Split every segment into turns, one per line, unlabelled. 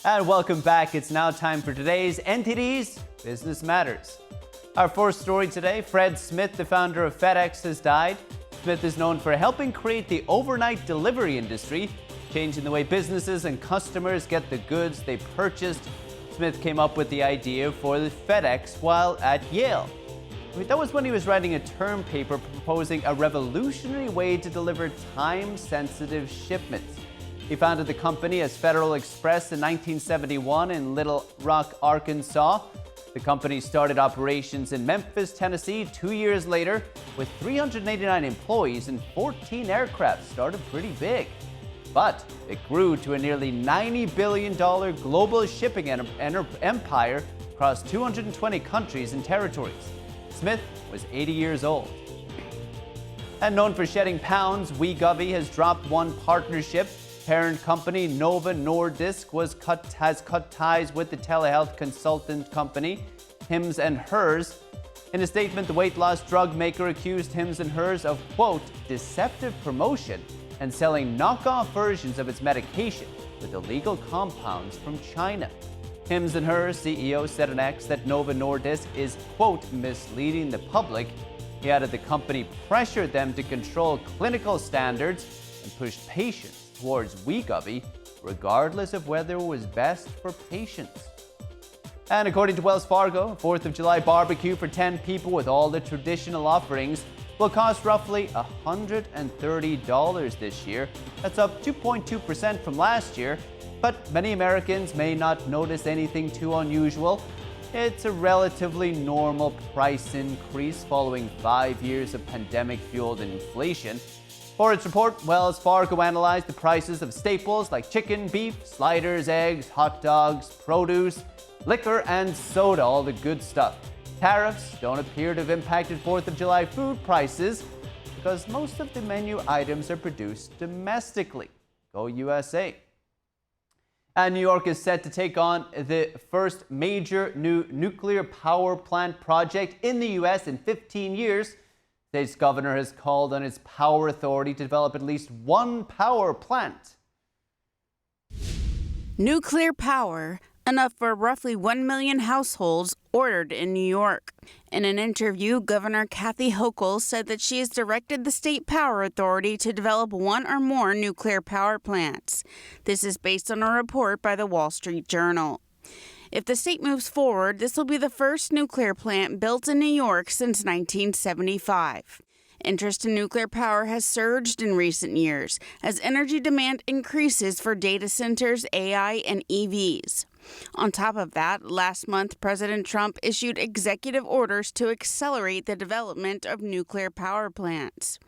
And welcome back. It's now time for today's NTD's Business Matters. Our first story today, Fred Smith, the founder of FedEx, has died. Smith is known for helping create the overnight delivery industry, changing the way businesses and customers get the goods they purchased. Smith came up with the idea for the FedEx while at Yale. That was when he was writing a term paper proposing a revolutionary way to deliver time-sensitive shipments. He founded the company as Federal Express in 1971 in Little Rock, Arkansas. The company started operations in Memphis, Tennessee 2 years later with 389 employees and 14 aircraft. Started pretty big. But it grew to a nearly $90 billion global shipping empire across 220 countries and territories. Smith was 80 years old. And known for shedding pounds, Wegovy has dropped one partnership. Parent company Novo Nordisk has cut ties with the telehealth consultant company Hims & Hers. In a statement, the weight loss drug maker accused Hims & Hers of, quote, deceptive promotion and selling knockoff versions of its medication with illegal compounds from China. Hims & Hers CEO said on X that Novo Nordisk is, quote, misleading the public. He added the company pressured them to control clinical standards and pushed patients towards Wegovy, regardless of whether it was best for patients. And according to Wells Fargo, a 4th of July barbecue for 10 people with all the traditional offerings will cost roughly $130 this year. That's up 2.2% from last year, but many Americans may not notice anything too unusual. It's a relatively normal price increase following 5 years of pandemic-fueled inflation. For its report, Wells Fargo analyzed the prices of staples like chicken, beef, sliders, eggs, hot dogs, produce, liquor, and soda, all the good stuff. Tariffs don't appear to have impacted 4th of July food prices because most of the menu items are produced domestically. Go USA. And New York is set to take on the first major new nuclear power plant project in the U.S. in 15 years. The state's governor has called on its power authority to develop at least one power plant.
Nuclear power, enough for roughly 1 million households, ordered in New York. In an interview, Governor Kathy Hochul said that she has directed the state power authority to develop one or more nuclear power plants. This is based on a report by the Wall Street Journal. If the state moves forward, this will be the first nuclear plant built in New York since 1975. Interest in nuclear power has surged in recent years as energy demand increases for data centers, AI, and EVs. On top of that, last month, President Trump issued executive orders to accelerate the development of nuclear power plants.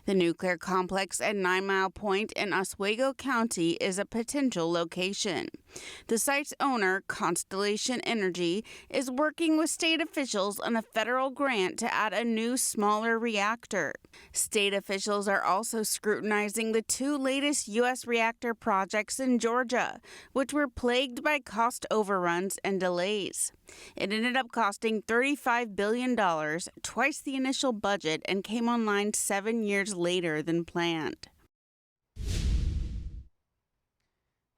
The nuclear complex at 9 Mile Point in Oswego County is a potential location. The site's owner, Constellation Energy, is working with state officials on a federal grant to add a new, smaller reactor. State officials are also scrutinizing the 2 latest U.S. reactor projects in Georgia, which were plagued by cost overruns and delays. It ended up costing $35 billion, twice the initial budget, and came online 7 years later than planned.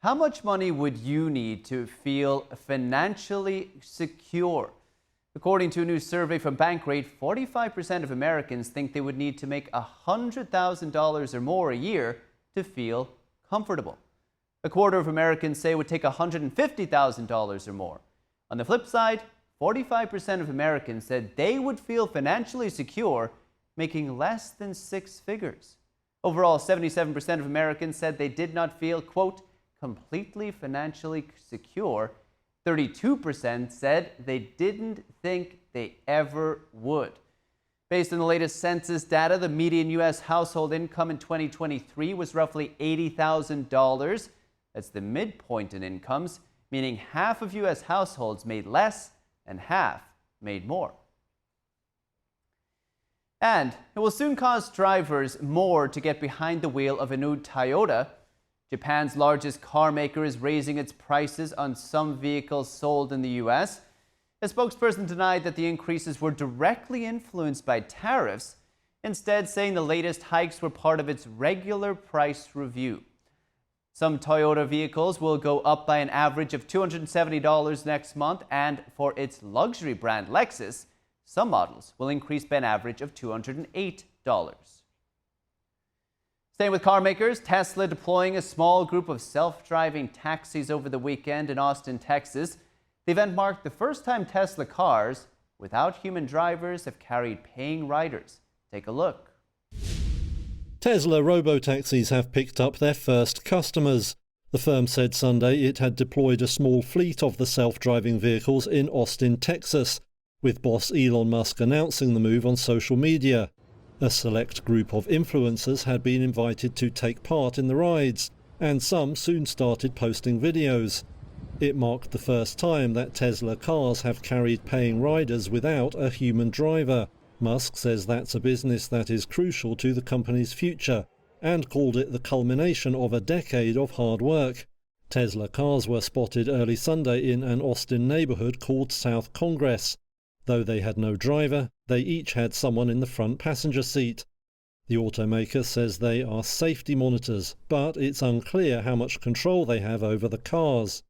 How much money would you need to feel financially secure? According to a new survey from Bankrate, 45% of Americans think they would need to make $100,000 or more a year to feel comfortable. A quarter of Americans say it would take $150,000 or more. On the flip side, 45% of Americans said they would feel financially secure making less than 6 figures. Overall, 77% of Americans said they did not feel, quote, completely financially secure. 32% said they didn't think they ever would. Based on the latest census data, the median U.S. household income in 2023 was roughly $80,000. That's the midpoint in incomes, meaning half of U.S. households made less and half made more. And it will soon cost drivers more to get behind the wheel of a new Toyota. Japan's largest car maker is raising its prices on some vehicles sold in the U.S. A spokesperson denied that the increases were directly influenced by tariffs, instead saying the latest hikes were part of its regular price review. Some Toyota vehicles will go up by an average of $270 next month, and for its luxury brand Lexus, some models will increase by an average of $208. Staying with car makers, Tesla deploying a small group of self-driving taxis over the weekend in Austin, Texas. The event marked the first time Tesla cars without human drivers have carried paying riders. Take a look.
Tesla robotaxis have picked up their first customers. The firm said Sunday it had deployed a small fleet of the self-driving vehicles in Austin, Texas, with boss Elon Musk announcing the move on social media. A select group of influencers had been invited to take part in the rides, and some soon started posting videos. It marked the first time that Tesla cars have carried paying riders without a human driver. Musk says that's a business that is crucial to the company's future and called it the culmination of a decade of hard work. Tesla cars were spotted early Sunday in an Austin neighborhood called South Congress. Though they had no driver, they each had someone in the front passenger seat. The automaker says they are safety monitors, but it's unclear how much control they have over the cars.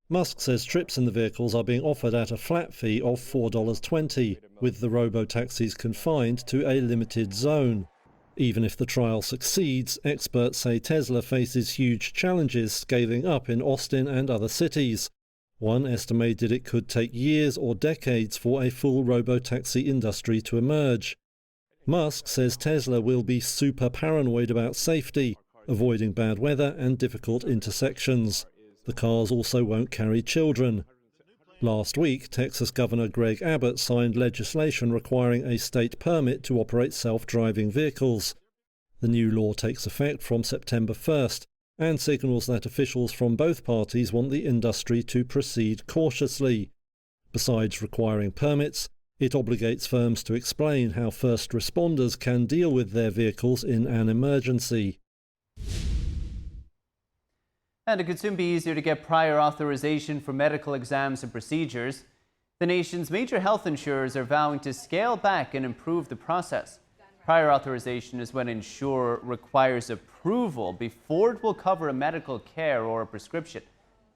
Musk says trips in the vehicles are being offered at a flat fee of $4.20, with the robotaxis confined to a limited zone. Even if the trial succeeds, experts say Tesla faces huge challenges scaling up in Austin and other cities. One estimated it could take years or decades for a full robotaxi industry to emerge. Musk says Tesla will be super paranoid about safety, avoiding bad weather and difficult intersections. The cars also won't carry children. Last week, Texas Governor Greg Abbott signed legislation requiring a state permit to operate self-driving vehicles. The new law takes effect from September 1st and signals that officials from both parties want the industry to proceed cautiously. Besides requiring permits, it obligates firms to explain how first responders can deal with their vehicles in an emergency.
And it could soon be easier to get prior authorization for medical exams and procedures. The nation's major health insurers are vowing to scale back and improve the process. Prior authorization is when an insurer requires approval before it will cover a medical care or a prescription.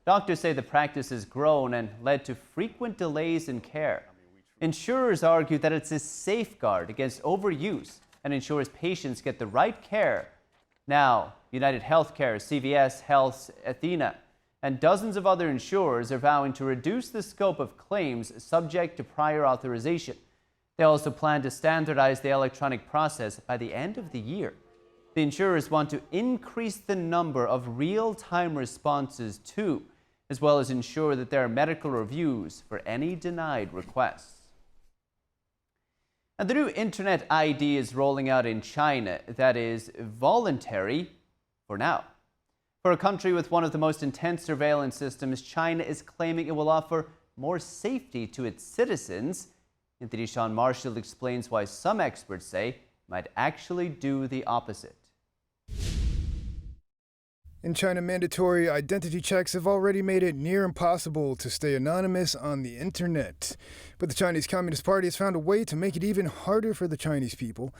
Doctors say the practice has grown and led to frequent delays in care. Insurers argue that it's a safeguard against overuse and ensures patients get the right care. Now, United Healthcare, CVS Health's Athena, and dozens of other insurers are vowing to reduce the scope of claims subject to prior authorization. They also plan to standardize the electronic process by the end of the year. The insurers want to increase the number of real-time responses too, as well as ensure that there are medical reviews for any denied requests. And the new Internet ID is rolling out in China that is voluntary for now. For a country with one of the most intense surveillance systems, China is claiming it will offer more safety to its citizens. Anthony Sean Marshall explains why some experts say it might actually do the opposite.
In China, mandatory identity checks have already made it near impossible to stay anonymous on the internet. But the Chinese Communist Party has found a way to make it even harder for the Chinese people.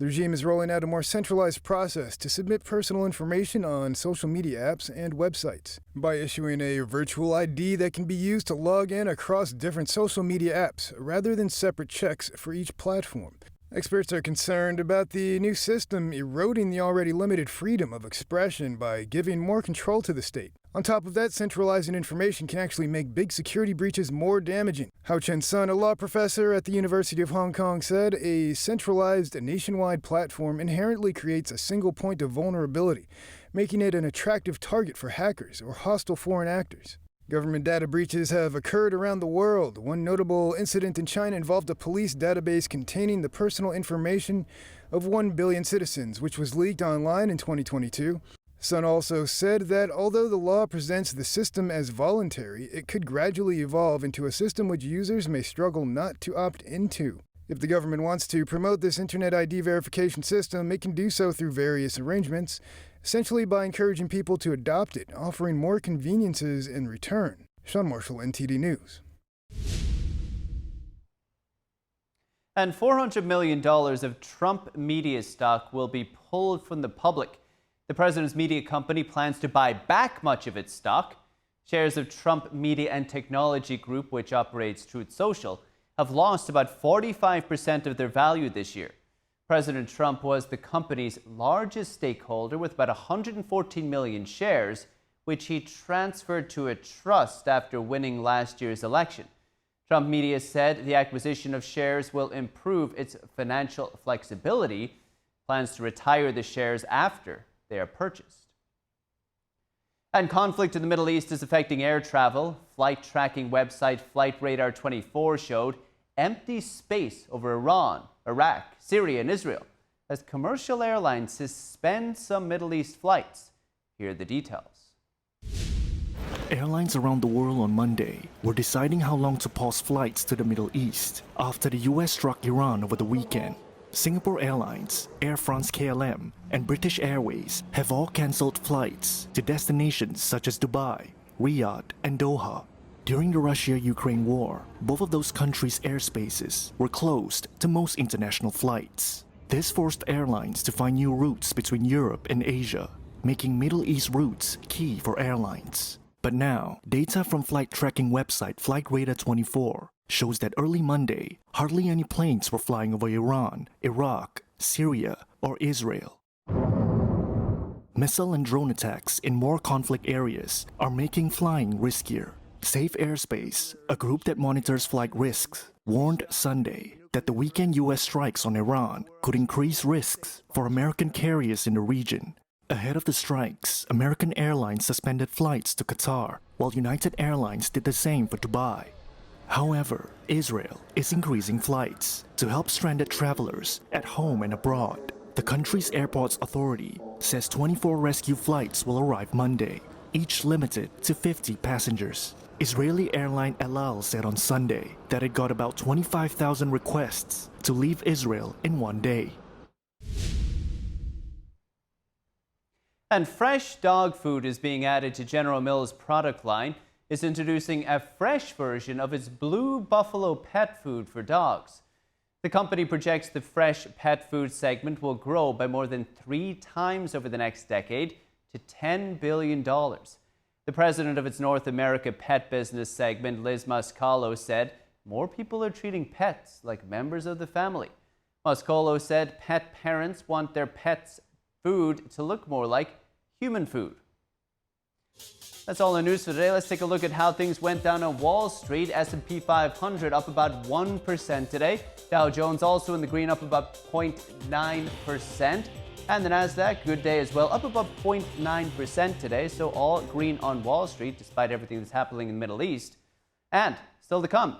The regime is rolling out a more centralized process to submit personal information on social media apps and websites by issuing a virtual ID that can be used to log in across different social media apps rather than separate checks for each platform. Experts are concerned about the new system eroding the already limited freedom of expression by giving more control to the state. On top of that, centralizing information can actually make big security breaches more damaging. Hao Chen-sun, a law professor at the University of Hong Kong, said a centralized nationwide platform inherently creates a single point of vulnerability, making it an attractive target for hackers or hostile foreign actors. Government data breaches have occurred around the world. One notable incident in China involved a police database containing the personal information of 1 billion citizens, which was leaked online in 2022. Sun also said that although the law presents the system as voluntary, it could gradually evolve into a system which users may struggle not to opt into. If the government wants to promote this Internet ID verification system, it can do so through various arrangements, essentially by encouraging people to adopt it, offering more conveniences in return. Sean Marshall, NTD News.
And $400 million of Trump media stock will be pulled from the public. The president's media company plans to buy back much of its stock. Shares of Trump Media and Technology Group, which operates Truth Social, have lost about 45% of their value this year. President Trump was the company's largest stakeholder with about 114 million shares, which he transferred to a trust after winning last year's election. Trump Media said the acquisition of shares will improve its financial flexibility, plans to retire the shares after they are purchased. And conflict in the Middle East is affecting air travel. Flight tracking website FlightRadar24 showed empty space over Iran, Iraq, Syria, and Israel as commercial airlines suspend some Middle East flights. Here are the details.
Airlines around the world on Monday were deciding how long to pause flights to the Middle East after the U.S. struck Iran over the weekend. Singapore Airlines, Air France-KLM, and British Airways have all cancelled flights to destinations such as Dubai, Riyadh, and Doha. During the Russia-Ukraine war, both of those countries' airspaces were closed to most international flights. This forced airlines to find new routes between Europe and Asia, making Middle East routes key for airlines. But now, data from flight tracking website FlightRadar24 shows that early Monday, hardly any planes were flying over Iran, Iraq, Syria, or Israel. Missile and drone attacks in more conflict areas are making flying riskier. Safe Airspace, a group that monitors flight risks, warned Sunday that the weekend U.S. strikes on Iran could increase risks for American carriers in the region. Ahead of the strikes, American Airlines suspended flights to Qatar, while United Airlines did the same for Dubai. However, Israel is increasing flights to help stranded travelers at home and abroad. The country's airports authority says 24 rescue flights will arrive Monday, each limited to 50 passengers. Israeli airline El Al said on Sunday that it got about 25,000 requests to leave Israel in one day.
And fresh dog food is being added to General Mills' product line. Is introducing a fresh version of its Blue Buffalo pet food for dogs. The company projects the fresh pet food segment will grow by more than 3 times over the next decade to $10 billion. The president of its North America pet business segment, Liz Mascalo, said more people are treating pets like members of the family. Mascalo said pet parents want their pets' food to look more like human food. That's all the news for today. Let's take a look at how things went down on Wall Street. S&P 500 up about 1% today. Dow Jones also in the green, up about 0.9%. And the Nasdaq, good day as well, up about 0.9% today. So all green on Wall Street, despite everything that's happening in the Middle East. And still to come,